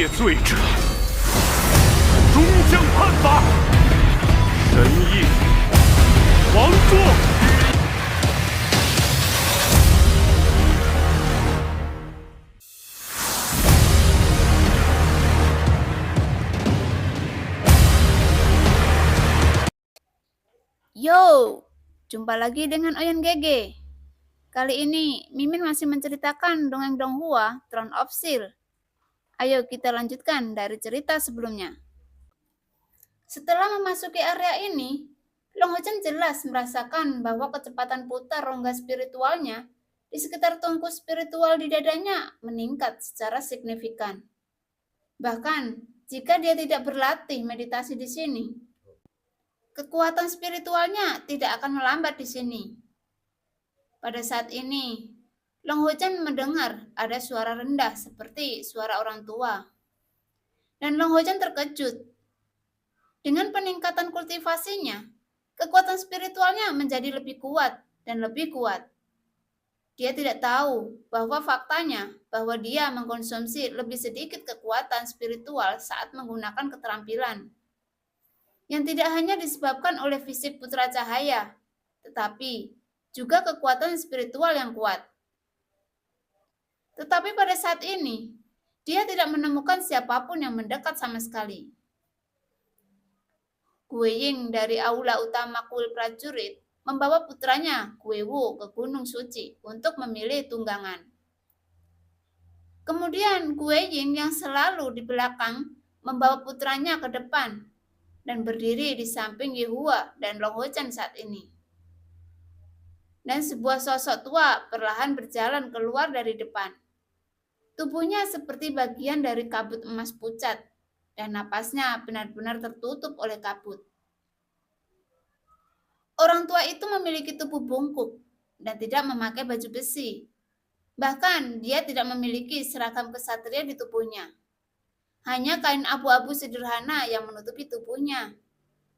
灭罪者，终将判罚。神意王座。Yo, jumpa lagi dengan Oyen Gege. Kali ini Mimin masih menceritakan dongeng Donghua, Throne of Steel. Ayo kita lanjutkan dari cerita sebelumnya. Setelah memasuki area ini, Long Huchen jelas merasakan bahwa kecepatan putar rongga spiritualnya di sekitar tungku spiritual di dadanya meningkat secara signifikan. Bahkan jika dia tidak berlatih meditasi di sini, kekuatan spiritualnya tidak akan melambat di sini. Pada saat ini, Long Huchen mendengar ada suara rendah seperti suara orang tua. Dan Long Huchen terkejut. Dengan peningkatan kultivasinya, kekuatan spiritualnya menjadi lebih kuat dan lebih kuat. Dia tidak tahu bahwa faktanya bahwa dia mengkonsumsi lebih sedikit kekuatan spiritual saat menggunakan keterampilan. Yang tidak hanya disebabkan oleh fisik putra cahaya, tetapi juga kekuatan spiritual yang kuat. Tetapi pada saat ini, dia tidak menemukan siapapun yang mendekat sama sekali. Gue Ying dari aula utama kuil prajurit membawa putranya Gue Wu ke Gunung Suci untuk memilih tunggangan. Kemudian Gue Ying yang selalu di belakang membawa putranya ke depan dan berdiri di samping Yehua dan Long Huchen saat ini. Dan sebuah sosok tua perlahan berjalan keluar dari depan. Tubuhnya seperti bagian dari kabut emas pucat, dan napasnya benar-benar tertutup oleh kabut. Orang tua itu memiliki tubuh bungkuk dan tidak memakai baju besi. Bahkan dia tidak memiliki seragam kesatria di tubuhnya. Hanya kain abu-abu sederhana yang menutupi tubuhnya.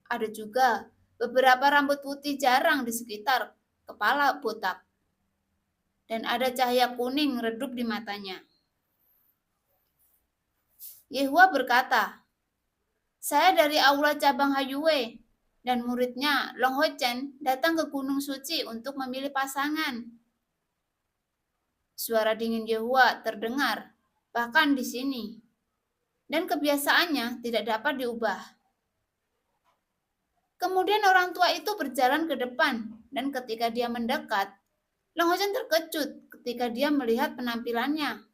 Ada juga beberapa rambut putih jarang di sekitar kepala botak. Dan ada cahaya kuning redup di matanya. Yehua berkata, "Saya dari aula cabang Hayue dan muridnya Long Huchen datang ke Gunung Suci untuk memilih pasangan." Suara dingin Yehua terdengar bahkan di sini. Dan kebiasaannya tidak dapat diubah. Kemudian orang tua itu berjalan ke depan dan ketika dia mendekat, Long Huchen terkejut ketika dia melihat penampilannya.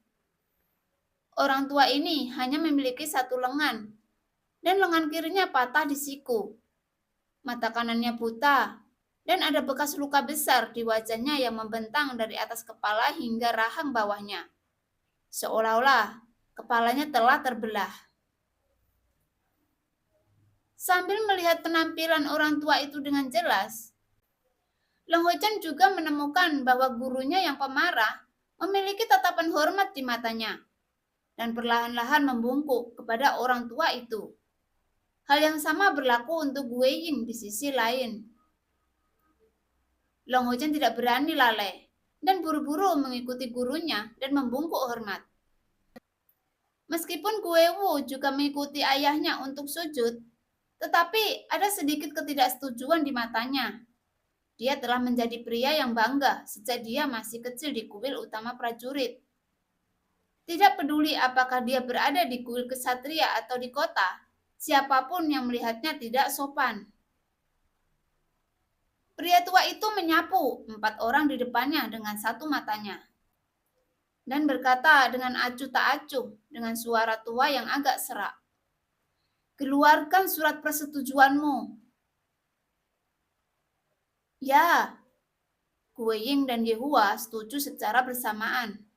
Orang tua ini hanya memiliki satu lengan, dan lengan kirinya patah di siku. Mata kanannya buta, dan ada bekas luka besar di wajahnya yang membentang dari atas kepala hingga rahang bawahnya. Seolah-olah kepalanya telah terbelah. Sambil melihat penampilan orang tua itu dengan jelas, Long Huchen juga menemukan bahwa gurunya yang pemarah memiliki tatapan hormat di matanya dan perlahan-lahan membungkuk kepada orang tua itu. Hal yang sama berlaku untuk Gue Ying di sisi lain. Long Huchen tidak berani lalai dan buru-buru mengikuti gurunya dan membungkuk hormat. Meskipun Gue Wu juga mengikuti ayahnya untuk sujud, tetapi ada sedikit ketidaksetujuan di matanya. Dia telah menjadi pria yang bangga sejak dia masih kecil di kuil utama prajurit. Tidak peduli apakah dia berada di kuil kesatria atau di kota, siapapun yang melihatnya tidak sopan. Pria tua itu menyapu 4 orang di depannya dengan satu matanya. Dan berkata dengan acuh tak acuh dengan suara tua yang agak serak. "Keluarkan surat persetujuanmu." Ya, Gue Ying dan Yehua setuju secara bersamaan.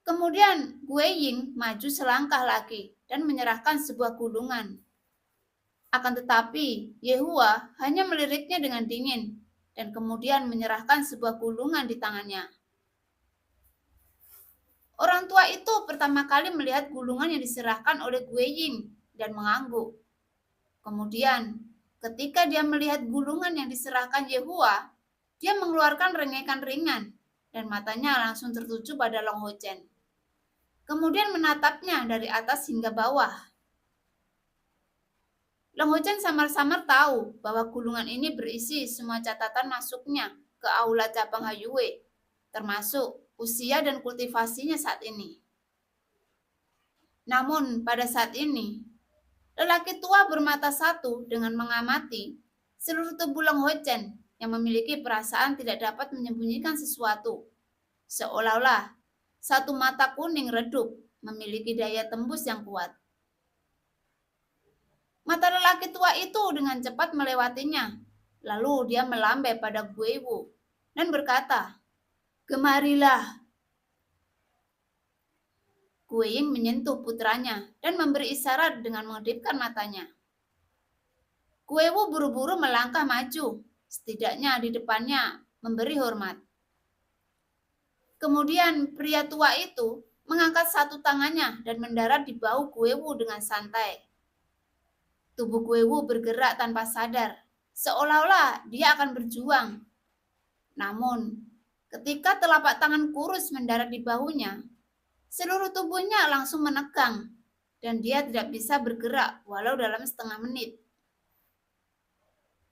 Kemudian Gue Ying maju selangkah lagi dan menyerahkan sebuah gulungan. Akan tetapi, Yehua hanya meliriknya dengan dingin dan kemudian menyerahkan sebuah gulungan di tangannya. Orang tua itu pertama kali melihat gulungan yang diserahkan oleh Gue Ying dan mengangguk. Kemudian, ketika dia melihat gulungan yang diserahkan Yehua, dia mengeluarkan rengekan ringan dan matanya langsung tertuju pada Long Huchen. kemudian menatapnya dari atas hingga bawah. Long Ho Chen samar-samar tahu bahwa gulungan ini berisi semua catatan masuknya ke aula cabang Hayue, termasuk usia dan kultivasinya saat ini. Namun pada saat ini, lelaki tua bermata satu dengan mengamati seluruh tubuh Long Ho Chen yang memiliki perasaan tidak dapat menyembunyikan sesuatu. Seolah-olah satu mata kuning redup memiliki daya tembus yang kuat. Mata lelaki tua itu dengan cepat melewatinya. Lalu dia melambai pada Gue Wu dan berkata, "Kemarilah." Gue Ying menyentuh putranya dan memberi isyarat dengan mengedipkan matanya. Gue Wu buru-buru melangkah maju, setidaknya di depannya memberi hormat. Kemudian pria tua itu mengangkat satu tangannya dan mendarat di bahu Gue Wu dengan santai. Tubuh Gue Wu bergerak tanpa sadar, seolah-olah dia akan berjuang. Namun, ketika telapak tangan kurus mendarat di bahunya, seluruh tubuhnya langsung menegang dan dia tidak bisa bergerak walau dalam setengah menit.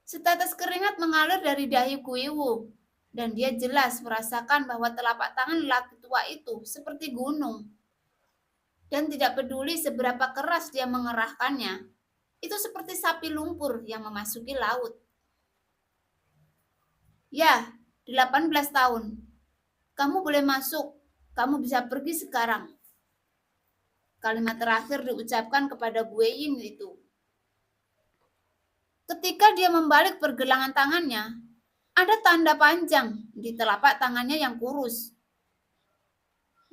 Setetes keringat mengalir dari dahi Gue Wu dan dia jelas merasakan bahwa telapak tangan lelaki tua itu seperti gunung. Dan tidak peduli seberapa keras dia mengerahkannya, itu seperti sapi lumpur yang memasuki laut. "Ya, 18 tahun. Kamu boleh masuk. Kamu bisa pergi sekarang." Kalimat terakhir diucapkan kepada Gue Ying itu. Ketika dia membalik pergelangan tangannya, ada tanda panjang di telapak tangannya yang kurus.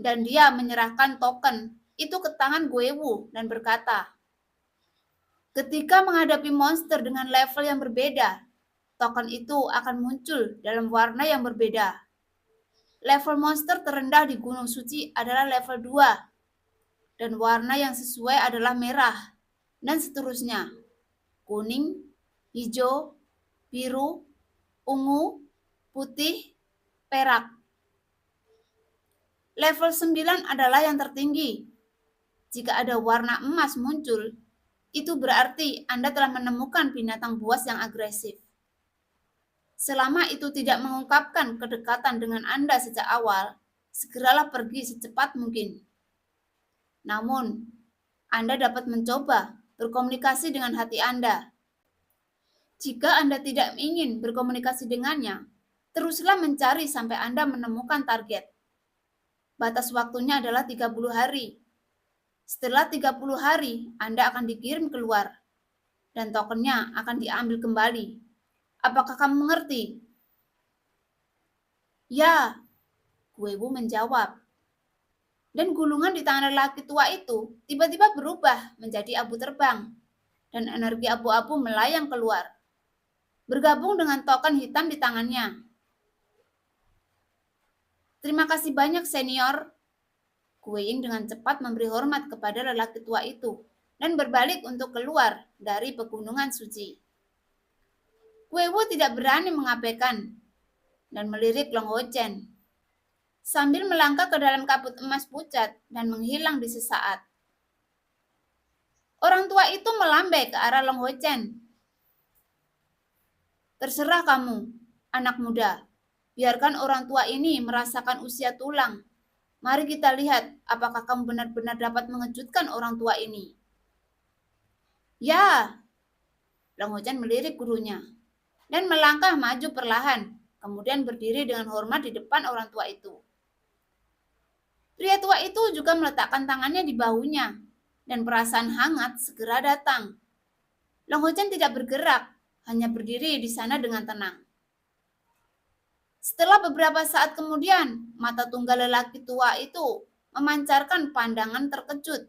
Dan dia menyerahkan token itu ke tangan Gue Wu dan berkata, "Ketika menghadapi monster dengan level yang berbeda, token itu akan muncul dalam warna yang berbeda. Level monster terendah di Gunung Suci adalah level 2, dan warna yang sesuai adalah merah, dan seterusnya. Kuning, hijau, biru, ungu, putih, perak. Level 9 adalah yang tertinggi. Jika ada warna emas muncul, itu berarti Anda telah menemukan binatang buas yang agresif. Selama itu tidak mengungkapkan kedekatan dengan Anda sejak awal, segeralah pergi secepat mungkin. Namun, Anda dapat mencoba berkomunikasi dengan hati Anda. Jika Anda tidak ingin berkomunikasi dengannya, teruslah mencari sampai Anda menemukan target. Batas waktunya adalah 30 hari. Setelah 30 hari, Anda akan dikirim keluar, dan tokennya akan diambil kembali. Apakah kamu mengerti?" "Ya," Gue Wu menjawab. Dan gulungan di tangan lelaki tua itu tiba-tiba berubah menjadi abu terbang, dan energi abu-abu melayang keluar, bergabung dengan token hitam di tangannya. "Terima kasih banyak, senior." Gue Ying dengan cepat memberi hormat kepada lelaki tua itu dan berbalik untuk keluar dari pegunungan suci. Gue Wu tidak berani mengabaikan dan melirik Long Ho Chen sambil melangkah ke dalam kabut emas pucat dan menghilang di sesaat. Orang tua itu melambai ke arah Long Ho Chen. "Terserah kamu, anak muda. Biarkan orang tua ini merasakan usia tulang. Mari kita lihat apakah kamu benar-benar dapat mengejutkan orang tua ini." "Ya," Long Ho Chen melirik gurunya dan melangkah maju perlahan, kemudian berdiri dengan hormat di depan orang tua itu. Pria tua itu juga meletakkan tangannya di bahunya, dan perasaan hangat segera datang. Long Ho Chen tidak bergerak, hanya berdiri di sana dengan tenang. Setelah beberapa saat kemudian, mata tunggal lelaki tua itu memancarkan pandangan terkejut,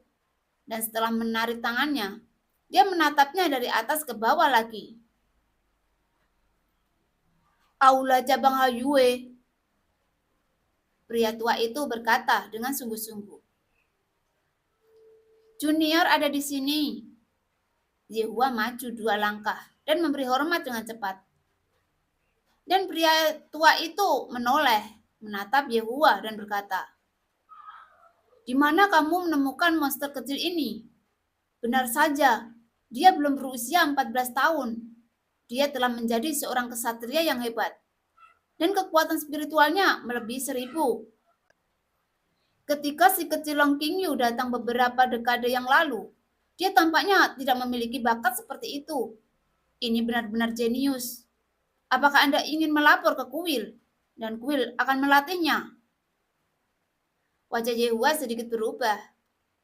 dan setelah menarik tangannya, dia menatapnya dari atas ke bawah lagi. "Aula cabang Hayue," pria tua itu berkata dengan sungguh-sungguh. "Junior ada di sini." Yehua maju 2 langkah dan memberi hormat dengan cepat. Dan pria tua itu menoleh, menatap Yehua dan berkata, Di mana kamu menemukan monster kecil ini? Benar saja, dia belum berusia 14 tahun. Dia telah menjadi seorang kesatria yang hebat. Dan kekuatan spiritualnya melebihi 1000. Ketika si kecil Long Qingyu datang beberapa dekade yang lalu, dia tampaknya tidak memiliki bakat seperti itu. Ini benar-benar jenius. Apakah Anda ingin melapor ke kuil? Dan kuil akan melatihnya. Wajah Yehua sedikit berubah.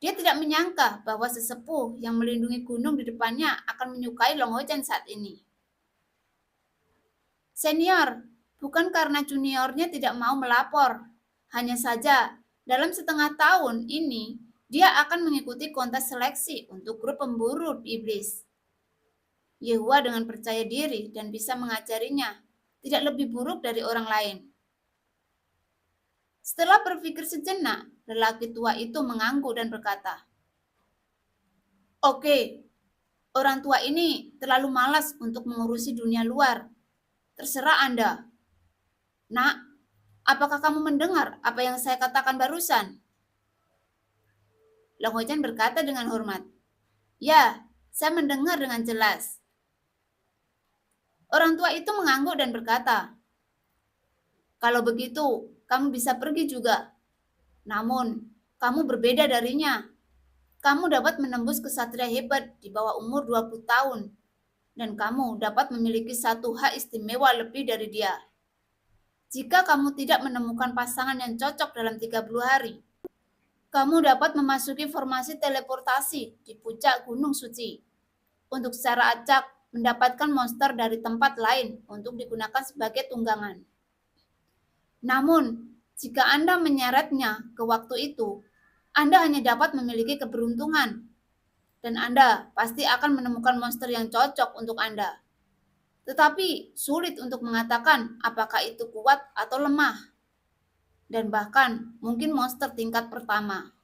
Dia tidak menyangka bahwa sesepuh yang melindungi gunung di depannya akan menyukai Long Hochen saat ini. Senior, bukan karena juniornya tidak mau melapor. Hanya saja, dalam setengah tahun ini, dia akan mengikuti kontes seleksi untuk grup pemburu iblis. Yehua dengan percaya diri dan bisa mengajarinya, tidak lebih buruk dari orang lain. Setelah berpikir sejenak, lelaki tua itu mengangguk dan berkata, "Oke, orang tua ini terlalu malas untuk mengurusi dunia luar. Terserah Anda. Nak, apakah kamu mendengar apa yang saya katakan barusan?" Long Hochen berkata dengan hormat, "Ya, saya mendengar dengan jelas." Orang tua itu mengangguk dan berkata, "Kalau begitu, kamu bisa pergi juga. Namun, kamu berbeda darinya. Kamu dapat menembus kesatria hebat di bawah umur 20 tahun. Dan kamu dapat memiliki satu hak istimewa lebih dari dia. Jika kamu tidak menemukan pasangan yang cocok dalam 30 hari, kamu dapat memasuki formasi teleportasi di puncak Gunung Suci untuk secara acak mendapatkan monster dari tempat lain untuk digunakan sebagai tunggangan. Namun, jika Anda menyeretnya ke waktu itu, Anda hanya dapat memiliki keberuntungan, dan Anda pasti akan menemukan monster yang cocok untuk Anda. Tetapi sulit untuk mengatakan apakah itu kuat atau lemah, dan bahkan mungkin monster tingkat pertama.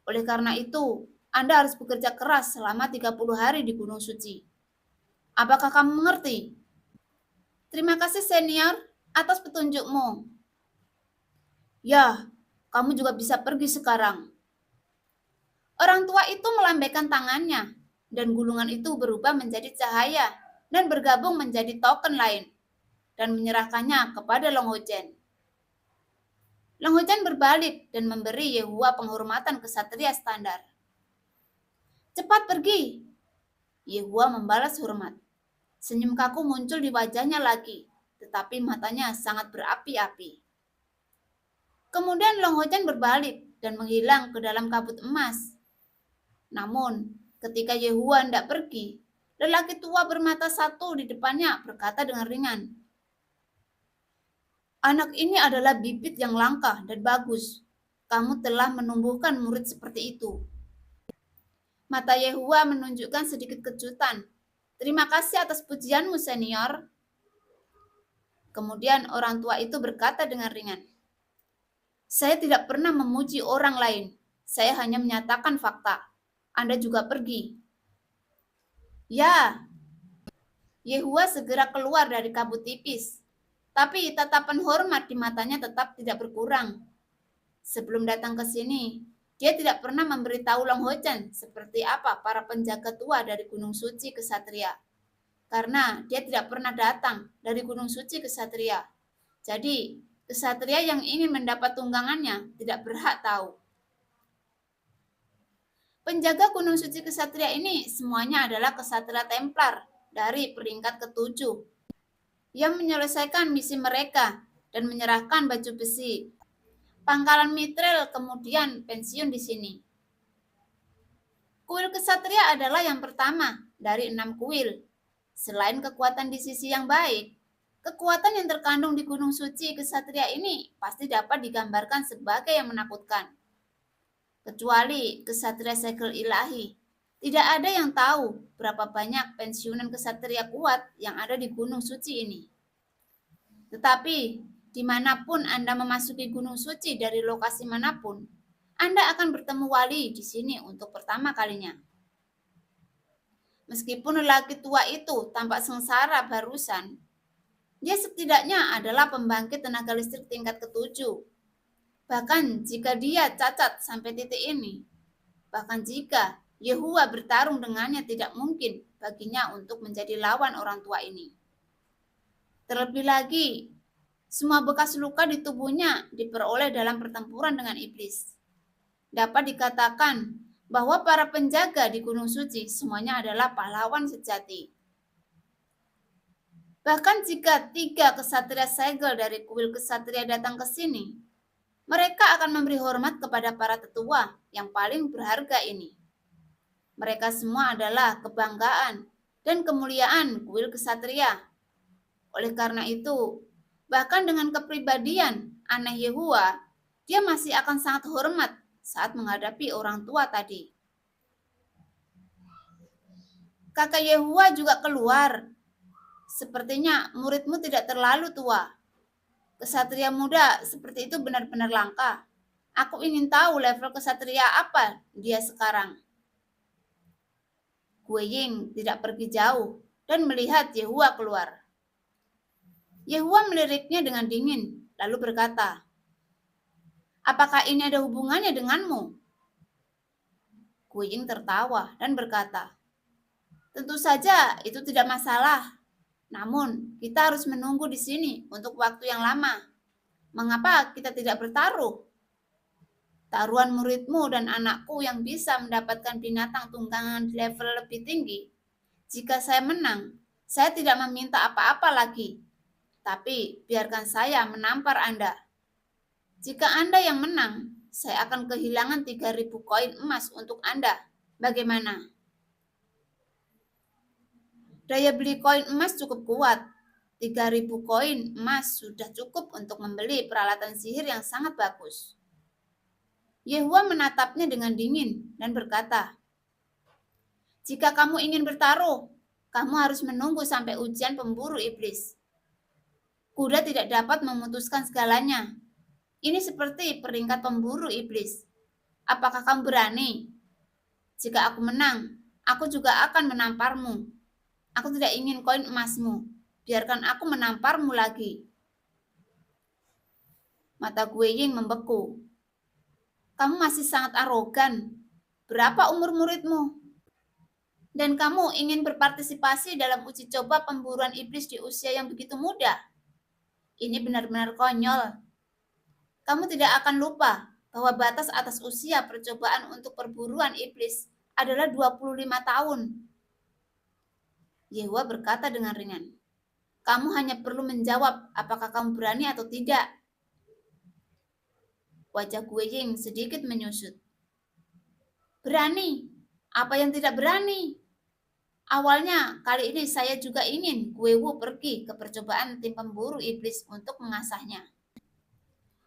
Oleh karena itu, Anda harus bekerja keras selama 30 hari di Gunung Suci. Apakah kamu mengerti? Terima kasih senior atas petunjukmu. Ya, kamu juga bisa pergi sekarang. Orang tua itu melambaikan tangannya, dan gulungan itu berubah menjadi cahaya dan bergabung menjadi token lain, dan menyerahkannya kepada Long Hochen. Long Hochen berbalik dan memberi Yehua penghormatan kesatria standar. "Cepat pergi!" Yehua membalas hormat. Senyum kaku muncul di wajahnya lagi, tetapi matanya sangat berapi-api. Kemudian Long Hochen berbalik dan menghilang ke dalam kabut emas. Namun, ketika Yehua hendak pergi, lelaki tua bermata satu di depannya berkata dengan ringan, "Anak ini adalah bibit yang langka dan bagus. Kamu telah menumbuhkan murid seperti itu." Mata Yehua menunjukkan sedikit kejutan. "Terima kasih atas pujianmu, senior." Kemudian orang tua itu berkata dengan ringan, "Saya tidak pernah memuji orang lain. Saya hanya menyatakan fakta. Anda juga pergi." "Ya." Yehua segera keluar dari kabut tipis. Tapi tatapan hormat di matanya tetap tidak berkurang. Sebelum datang ke sini, dia tidak pernah memberitahu Long Hochen seperti apa para penjaga tua dari Gunung Suci Kesatria. Karena dia tidak pernah datang dari Gunung Suci Kesatria. Jadi, kesatria yang ingin mendapat tunggangannya tidak berhak tahu. Penjaga Gunung Suci Kesatria ini semuanya adalah kesatria Templar dari peringkat ke-7 yang menyelesaikan misi mereka dan menyerahkan baju besi. Pangkalan Mithril kemudian pensiun di sini. Kuil kesatria adalah yang pertama dari 6 kuil. Selain kekuatan di sisi yang baik, kekuatan yang terkandung di Gunung Suci Kesatria ini pasti dapat digambarkan sebagai yang menakutkan. Kecuali kesatria segel ilahi, tidak ada yang tahu berapa banyak pensiunan kesatria kuat yang ada di Gunung Suci ini. Tetapi, dimanapun Anda memasuki Gunung Suci dari lokasi manapun, Anda akan bertemu wali di sini untuk pertama kalinya. Meskipun lelaki tua itu tampak sengsara barusan, dia setidaknya adalah pembangkit tenaga listrik tingkat ke-7. Bahkan jika dia cacat sampai titik ini, bahkan jika Yehuwa bertarung dengannya, tidak mungkin baginya untuk menjadi lawan orang tua ini. Terlebih lagi, semua bekas luka di tubuhnya diperoleh dalam pertempuran dengan iblis. Dapat dikatakan bahwa para penjaga di Gunung Suci semuanya adalah pahlawan sejati. Bahkan jika 3 kesatria segel dari kuil kesatria datang ke sini, mereka akan memberi hormat kepada para tetua yang paling berharga ini. Mereka semua adalah kebanggaan dan kemuliaan kuil kesatria. Oleh karena itu, bahkan dengan kepribadian aneh Yehuwa, dia masih akan sangat hormat saat menghadapi orang tua tadi. Kakak Yehuwa juga keluar. Sepertinya muridmu tidak terlalu tua. Kesatria muda seperti itu benar-benar langka. Aku ingin tahu level kesatria apa dia sekarang. Guiying tidak pergi jauh dan melihat Yehuwa keluar. Yehuwa meliriknya dengan dingin, lalu berkata, "Apakah ini ada hubungannya denganmu?" Guiying tertawa dan berkata, "Tentu saja itu tidak masalah. Namun, kita harus menunggu di sini untuk waktu yang lama. Mengapa kita tidak bertaruh? Taruhan muridmu dan anakku yang bisa mendapatkan binatang tunggangan di level lebih tinggi. Jika saya menang, saya tidak meminta apa-apa lagi. Tapi biarkan saya menampar Anda. Jika Anda yang menang, saya akan kehilangan 3.000 koin emas untuk Anda. Bagaimana?" Daya beli koin emas cukup kuat. 3.000 koin emas sudah cukup untuk membeli peralatan sihir yang sangat bagus. Yehuwa menatapnya dengan dingin dan berkata, "Jika kamu ingin bertaruh, kamu harus menunggu sampai ujian pemburu iblis. Kuda tidak dapat memutuskan segalanya. Ini seperti peringkat pemburu iblis. Apakah kamu berani? Jika aku menang, aku juga akan menamparmu. Aku tidak ingin koin emasmu. Biarkan aku menamparmu lagi." Mata Guiying membeku. "Kamu masih sangat arogan. Berapa umur muridmu? Dan kamu ingin berpartisipasi dalam uji coba pemburuan iblis di usia yang begitu muda? Ini benar-benar konyol. Kamu tidak akan lupa bahwa batas atas usia percobaan untuk perburuan iblis adalah 25 tahun. Yehuwa berkata dengan ringan, "Kamu hanya perlu menjawab apakah kamu berani atau tidak." Wajah Guiying sedikit menyusut. "Berani? Apa yang tidak berani? Awalnya kali ini saya juga ingin Guiwu pergi ke percobaan tim pemburu iblis untuk mengasahnya.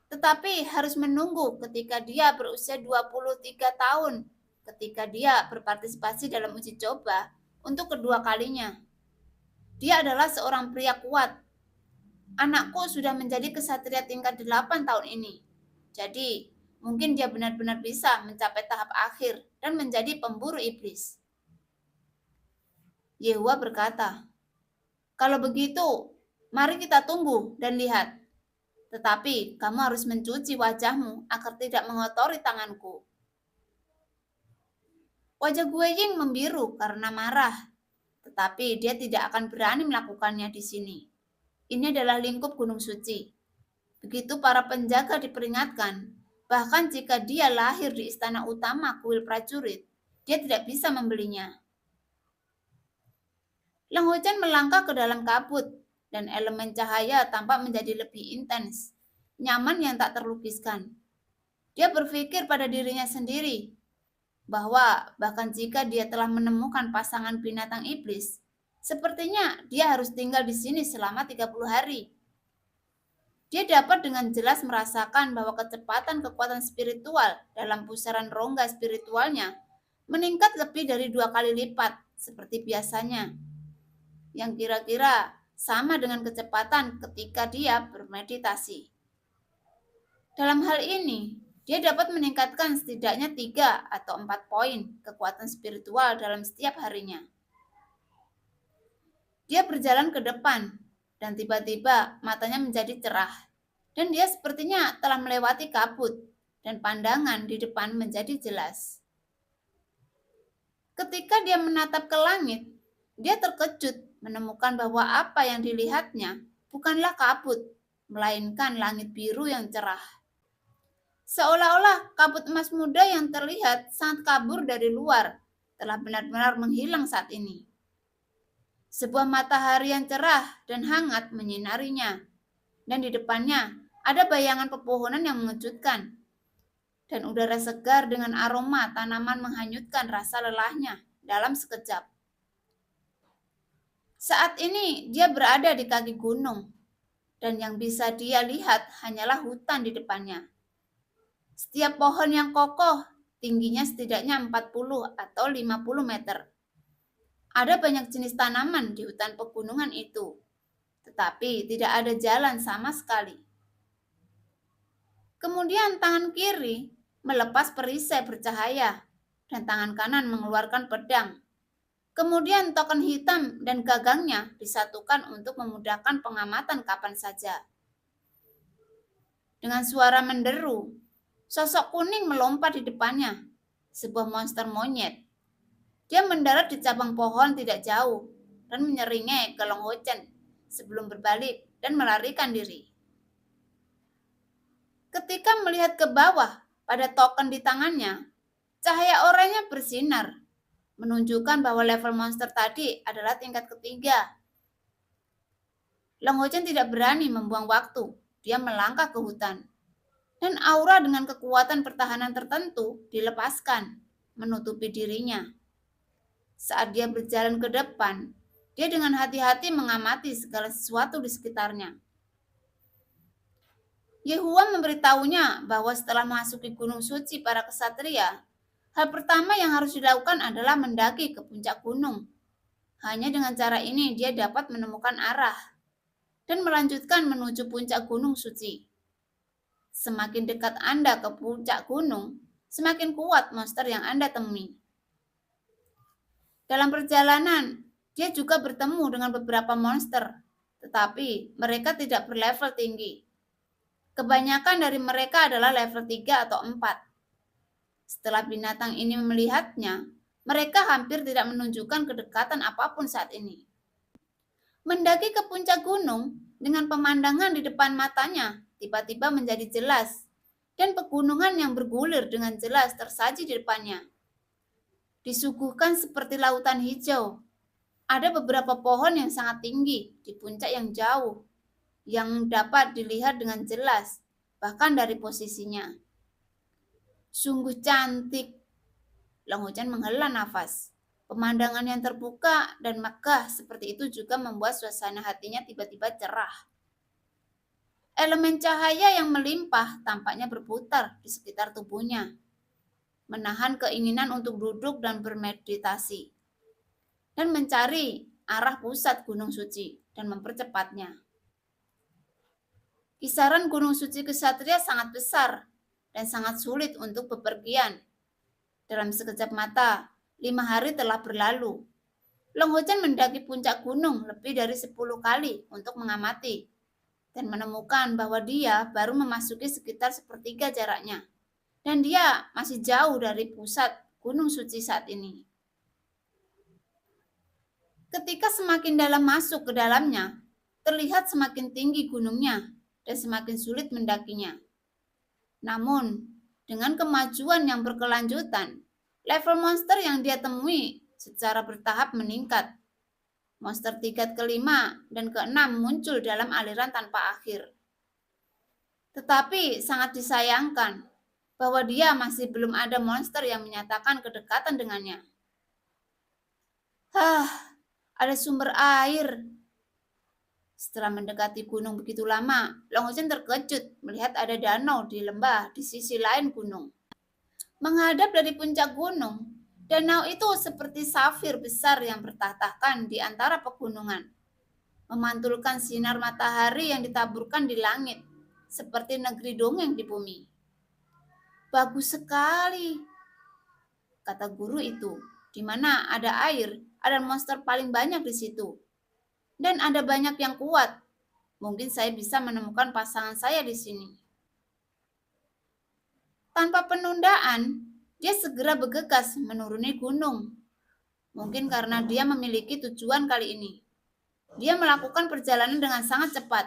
Tetapi harus menunggu ketika dia berusia 23 tahun, ketika dia berpartisipasi dalam uji coba untuk kedua kalinya. Dia adalah seorang pria kuat. Anakku sudah menjadi kesatria tingkat 8 tahun ini. Jadi, mungkin dia benar-benar bisa mencapai tahap akhir dan menjadi pemburu iblis." Yehuwa berkata, "Kalau begitu, mari kita tunggu dan lihat. Tetapi kamu harus mencuci wajahmu agar tidak mengotori tanganku." Wajah Guiying membiru karena marah, tetapi dia tidak akan berani melakukannya di sini. Ini adalah lingkup Gunung Suci. Begitu para penjaga diperingatkan, bahkan jika dia lahir di istana utama kuil prajurit, dia tidak bisa membelinya. Lang Hujan melangkah ke dalam kabut, dan elemen cahaya tampak menjadi lebih intens, nyaman yang tak terlukiskan. Dia berpikir pada dirinya sendiri, bahwa bahkan jika dia telah menemukan pasangan binatang iblis, sepertinya dia harus tinggal di sini selama 30 hari. Dia dapat dengan jelas merasakan bahwa kecepatan kekuatan spiritual dalam pusaran rongga spiritualnya meningkat lebih dari 2 kali lipat seperti biasanya, yang kira-kira sama dengan kecepatan ketika dia bermeditasi. Dalam hal ini, dia dapat meningkatkan setidaknya 3 atau 4 poin kekuatan spiritual dalam setiap harinya. Dia berjalan ke depan, dan tiba-tiba matanya menjadi cerah, dan dia sepertinya telah melewati kabut, dan pandangan di depan menjadi jelas. Ketika dia menatap ke langit, dia terkejut menemukan bahwa apa yang dilihatnya bukanlah kabut, melainkan langit biru yang cerah. Seolah-olah kabut emas muda yang terlihat sangat kabur dari luar telah benar-benar menghilang saat ini. Sebuah matahari yang cerah dan hangat menyinarinya, dan di depannya ada bayangan pepohonan yang mengejutkan, dan udara segar dengan aroma tanaman menghanyutkan rasa lelahnya dalam sekejap. Saat ini dia berada di kaki gunung, dan yang bisa dia lihat hanyalah hutan di depannya. Setiap pohon yang kokoh tingginya setidaknya 40 atau 50 meter. Ada banyak jenis tanaman di hutan pegunungan itu, tetapi tidak ada jalan sama sekali. Kemudian tangan kiri melepas perisai bercahaya dan tangan kanan mengeluarkan pedang. Kemudian token hitam dan gagangnya disatukan untuk memudahkan pengamatan kapan saja. Dengan suara menderu, sosok kuning melompat di depannya, sebuah monster monyet. Dia mendarat di cabang pohon tidak jauh dan menyeringai ke Long Ho Chen sebelum berbalik dan melarikan diri. Ketika melihat ke bawah pada token di tangannya, cahaya oranye bersinar, menunjukkan bahwa level monster tadi adalah tingkat ketiga. Long Ho Chen tidak berani membuang waktu, dia melangkah ke hutan. Dan aura dengan kekuatan pertahanan tertentu dilepaskan, menutupi dirinya. Saat dia berjalan ke depan, dia dengan hati-hati mengamati segala sesuatu di sekitarnya. Yehua memberitahunya bahwa setelah memasuki gunung suci para kesatria, hal pertama yang harus dilakukan adalah mendaki ke puncak gunung. Hanya dengan cara ini dia dapat menemukan arah dan melanjutkan menuju puncak gunung suci. Semakin dekat Anda ke puncak gunung, semakin kuat monster yang Anda temui. Dalam perjalanan, dia juga bertemu dengan beberapa monster, tetapi mereka tidak berlevel tinggi. Kebanyakan dari mereka adalah level 3 atau 4. Setelah binatang ini melihatnya, mereka hampir tidak menunjukkan kedekatan apapun saat ini. Mendaki ke puncak gunung dengan pemandangan di depan matanya tiba-tiba menjadi jelas, dan pegunungan yang bergulir dengan jelas tersaji di depannya. Disuguhkan seperti lautan hijau. Ada beberapa pohon yang sangat tinggi di puncak yang jauh, yang dapat dilihat dengan jelas, bahkan dari posisinya. Sungguh cantik. Long Ho Chen menghela nafas. Pemandangan yang terbuka dan megah seperti itu juga membuat suasana hatinya tiba-tiba cerah. Elemen cahaya yang melimpah tampaknya berputar di sekitar tubuhnya, menahan keinginan untuk duduk dan bermeditasi, dan mencari arah pusat gunung suci dan mempercepatnya. Kisaran gunung suci kesatria sangat besar dan sangat sulit untuk bepergian. Dalam sekejap mata, 5 hari telah berlalu. Long Ho Chen mendaki puncak gunung lebih dari 10 kali untuk mengamati, dan menemukan bahwa dia baru memasuki sekitar sepertiga jaraknya, dan dia masih jauh dari pusat gunung suci saat ini. Ketika semakin dalam masuk ke dalamnya, terlihat semakin tinggi gunungnya dan semakin sulit mendakinya. Namun, dengan kemajuan yang berkelanjutan, level monster yang dia temui secara bertahap meningkat. Monster tingkat kelima dan keenam muncul dalam aliran tanpa akhir. Tetapi sangat disayangkan bahwa dia masih belum ada monster yang menyatakan kedekatan dengannya. Ada sumber air. Setelah mendekati gunung begitu lama, Long Ho Chen terkejut melihat ada danau di lembah di sisi lain gunung. Menghadap dari puncak gunung, danau itu seperti safir besar yang bertahtakan di antara pegunungan, memantulkan sinar matahari yang ditaburkan di langit, seperti negeri dongeng di bumi. Bagus sekali, kata guru itu, di mana ada air, ada monster paling banyak di situ, dan ada banyak yang kuat. Mungkin saya bisa menemukan pasangan saya di sini. Tanpa penundaan, dia segera bergegas menuruni gunung. Mungkin karena dia memiliki tujuan kali ini. Dia melakukan perjalanan dengan sangat cepat.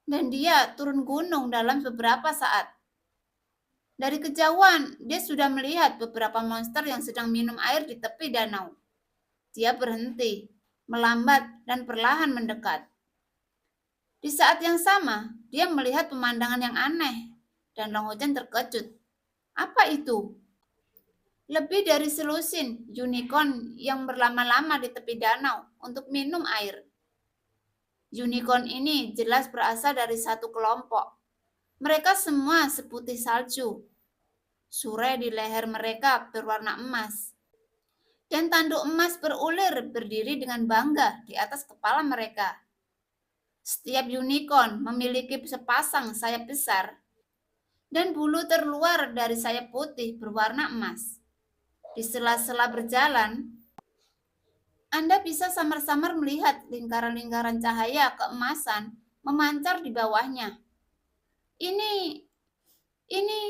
Dan dia turun gunung dalam beberapa saat. Dari kejauhan, dia sudah melihat beberapa monster yang sedang minum air di tepi danau. Dia berhenti, melambat, dan perlahan mendekat. Di saat yang sama, dia melihat pemandangan yang aneh, dan Long Hojen terkejut. Apa itu? Lebih dari selusin unicorn yang berlama-lama di tepi danau untuk minum air. Unicorn ini jelas berasal dari satu kelompok. Mereka semua seputih salju. Surai di leher mereka berwarna emas. Dan tanduk emas berulir berdiri dengan bangga di atas kepala mereka. Setiap unicorn memiliki sepasang sayap besar dan bulu terluar dari sayap putih berwarna emas. Di sela-sela berjalan, Anda bisa samar-samar melihat lingkaran-lingkaran cahaya keemasan memancar di bawahnya. Ini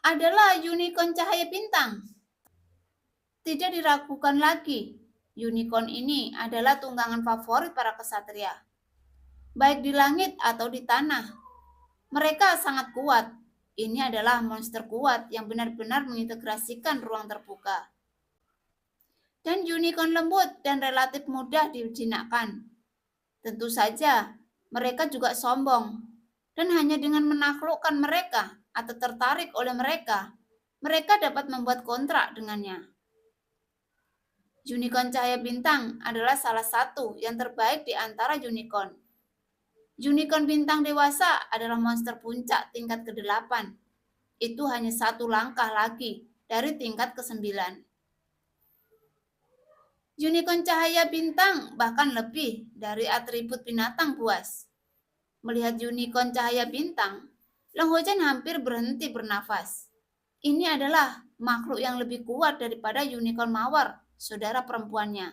adalah unicorn cahaya bintang. Tidak diragukan lagi, unicorn ini adalah tunggangan favorit para kesatria. Baik di langit atau di tanah. Mereka sangat kuat. Ini adalah monster kuat yang benar-benar mengintegrasikan ruang terbuka. Dan unicorn lembut dan relatif mudah dijinakkan. Tentu saja, mereka juga sombong. Dan hanya dengan menaklukkan mereka atau tertarik oleh mereka, mereka dapat membuat kontrak dengannya. Unicorn cahaya bintang adalah salah satu yang terbaik di antara unicorn. Unicorn bintang dewasa adalah monster puncak tingkat ke-8. Itu hanya satu langkah lagi dari tingkat ke-9. Unicorn cahaya bintang bahkan lebih dari atribut binatang buas. Melihat unicorn cahaya bintang, Long Hojen hampir berhenti bernafas. Ini adalah makhluk yang lebih kuat daripada unicorn mawar, saudara perempuannya.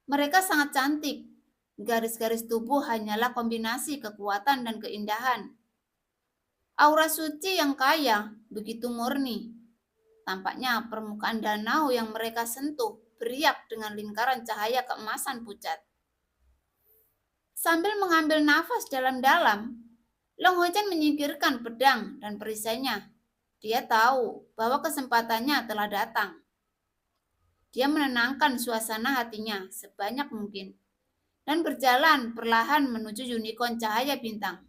Mereka sangat cantik. Garis-garis tubuh hanyalah kombinasi kekuatan dan keindahan. Aura suci yang kaya, begitu murni. Tampaknya permukaan danau yang mereka sentuh beriak dengan lingkaran cahaya keemasan pucat. Sambil mengambil nafas dalam-dalam, Long Hojen menyingkirkan pedang dan perisainya. Dia tahu bahwa kesempatannya telah datang. Dia menenangkan suasana hatinya sebanyak mungkin dan berjalan perlahan menuju unicorn cahaya bintang.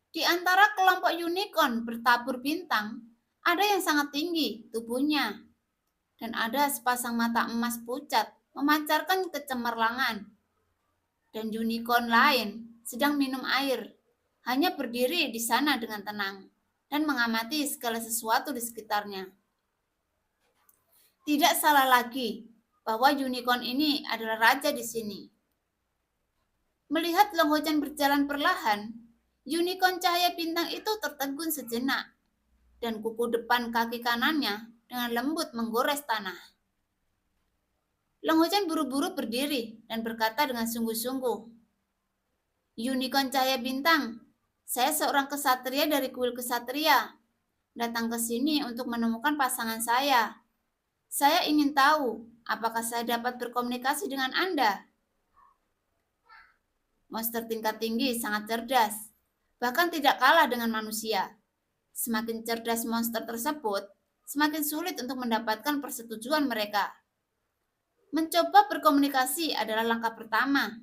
Di antara kelompok unicorn bertabur bintang, ada yang sangat tinggi tubuhnya, dan ada sepasang mata emas pucat memancarkan kecemerlangan. Dan unicorn lain sedang minum air, hanya berdiri di sana dengan tenang, dan mengamati segala sesuatu di sekitarnya. Tidak salah lagi bahwa unicorn ini adalah raja di sini. Melihat Long Hojen berjalan perlahan, unicorn cahaya bintang itu tertegun sejenak, dan kuku depan kaki kanannya dengan lembut menggores tanah. Long Hojen buru-buru berdiri dan berkata dengan sungguh-sungguh, "Unicorn cahaya bintang, saya seorang kesatria dari kuil kesatria, datang ke sini untuk menemukan pasangan saya. Saya ingin tahu, apakah saya dapat berkomunikasi dengan Anda?" Monster tingkat tinggi sangat cerdas, bahkan tidak kalah dengan manusia. Semakin cerdas monster tersebut, semakin sulit untuk mendapatkan persetujuan mereka. Mencoba berkomunikasi adalah langkah pertama.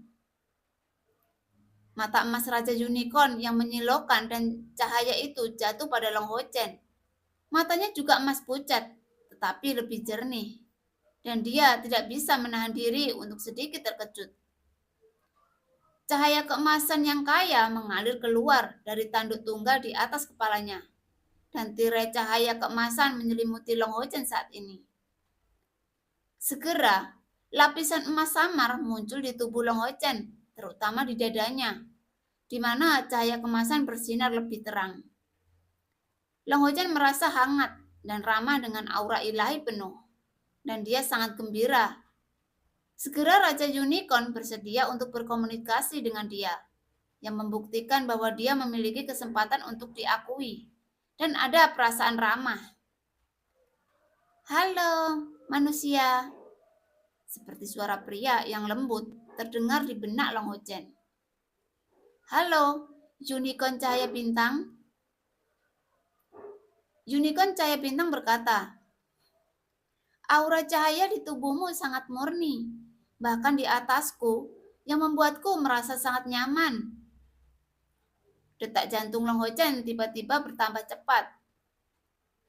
Mata emas Raja Unicorn yang menyilaukan dan cahaya itu jatuh pada Long Hojen. Matanya juga emas pucat, tetapi lebih jernih. Dan dia tidak bisa menahan diri untuk sedikit terkejut. Cahaya keemasan yang kaya mengalir keluar dari tanduk tunggal di atas kepalanya. Dan tirai cahaya keemasan menyelimuti Long Hojen saat ini. Segera, lapisan emas samar muncul di tubuh Long Hojen, terutama di dadanya, di mana cahaya keemasan bersinar lebih terang. Long Hojen merasa hangat dan ramah dengan aura ilahi penuh, dan dia sangat gembira. Segera Raja Unicorn bersedia untuk berkomunikasi dengan dia, yang membuktikan bahwa dia memiliki kesempatan untuk diakui dan ada perasaan ramah. Halo, manusia. Seperti suara pria yang lembut terdengar di benak Long Ho Chen. Halo, Unicorn Cahaya Bintang. Unicorn Cahaya Bintang berkata, aura cahaya di tubuhmu sangat murni, bahkan di atasku, yang membuatku merasa sangat nyaman. Detak jantung Long Ho Chen tiba-tiba bertambah cepat.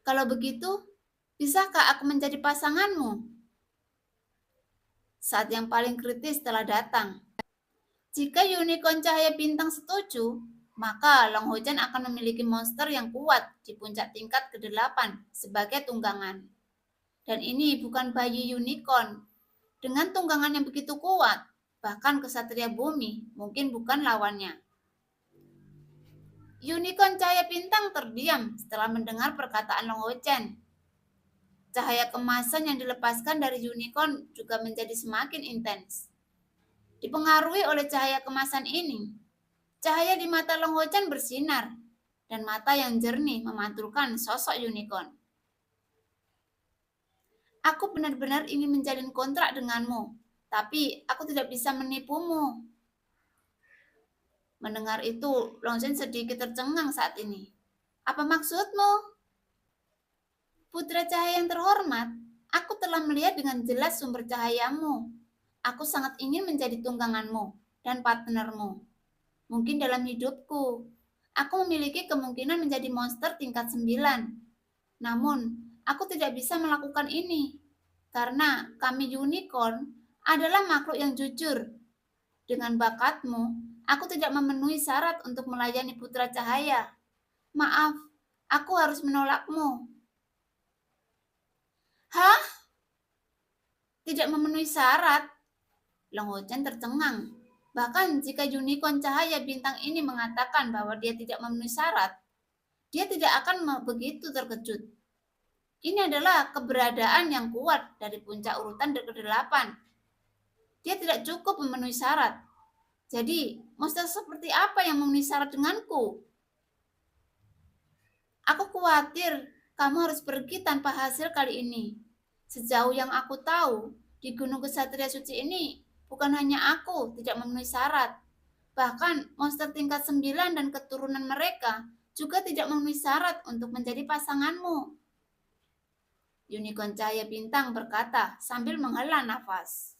Kalau begitu, bisakah aku menjadi pasanganmu? Saat yang paling kritis telah datang. Jika Unicorn Cahaya Bintang setuju, maka Long Ho Chen akan memiliki monster yang kuat di puncak tingkat ke-8 sebagai tunggangan. Dan ini bukan bayi unicorn. Dengan tunggangan yang begitu kuat, bahkan kesatria bumi mungkin bukan lawannya. Unicorn Cahaya Bintang terdiam setelah mendengar perkataan Long Ho Chen. Cahaya kemasan yang dilepaskan dari unicorn juga menjadi semakin intens. Dipengaruhi oleh cahaya kemasan ini, cahaya di mata Long Ho Chen bersinar, dan mata yang jernih memantulkan sosok unicorn. Aku benar-benar ingin menjalin kontrak denganmu, tapi aku tidak bisa menipumu. Mendengar itu, Long Chen sedikit tercengang saat ini. Apa maksudmu? Putra cahaya yang terhormat, aku telah melihat dengan jelas sumber cahayamu. Aku sangat ingin menjadi tungganganmu dan partnermu. Mungkin dalam hidupku, aku memiliki kemungkinan menjadi monster tingkat 9. Namun, aku tidak bisa melakukan ini, karena kami unicorn adalah makhluk yang jujur. Dengan bakatmu, aku tidak memenuhi syarat untuk melayani putra cahaya. Maaf, aku harus menolakmu. Hah? Tidak memenuhi syarat? Long Ho Chen tercengang. Bahkan jika unicorn cahaya bintang ini mengatakan bahwa dia tidak memenuhi syarat, dia tidak akan begitu terkejut. Ini adalah keberadaan yang kuat dari puncak urutan ke-8. Dia tidak cukup memenuhi syarat. Jadi, monster seperti apa yang memenuhi syarat denganku? Aku khawatir kamu harus pergi tanpa hasil kali ini. Sejauh yang aku tahu, di Gunung Kesatria Suci ini bukan hanya aku tidak memenuhi syarat. Bahkan monster tingkat 9 dan keturunan mereka juga tidak memenuhi syarat untuk menjadi pasanganmu. Unicorn Cahaya Bintang berkata sambil menghela nafas.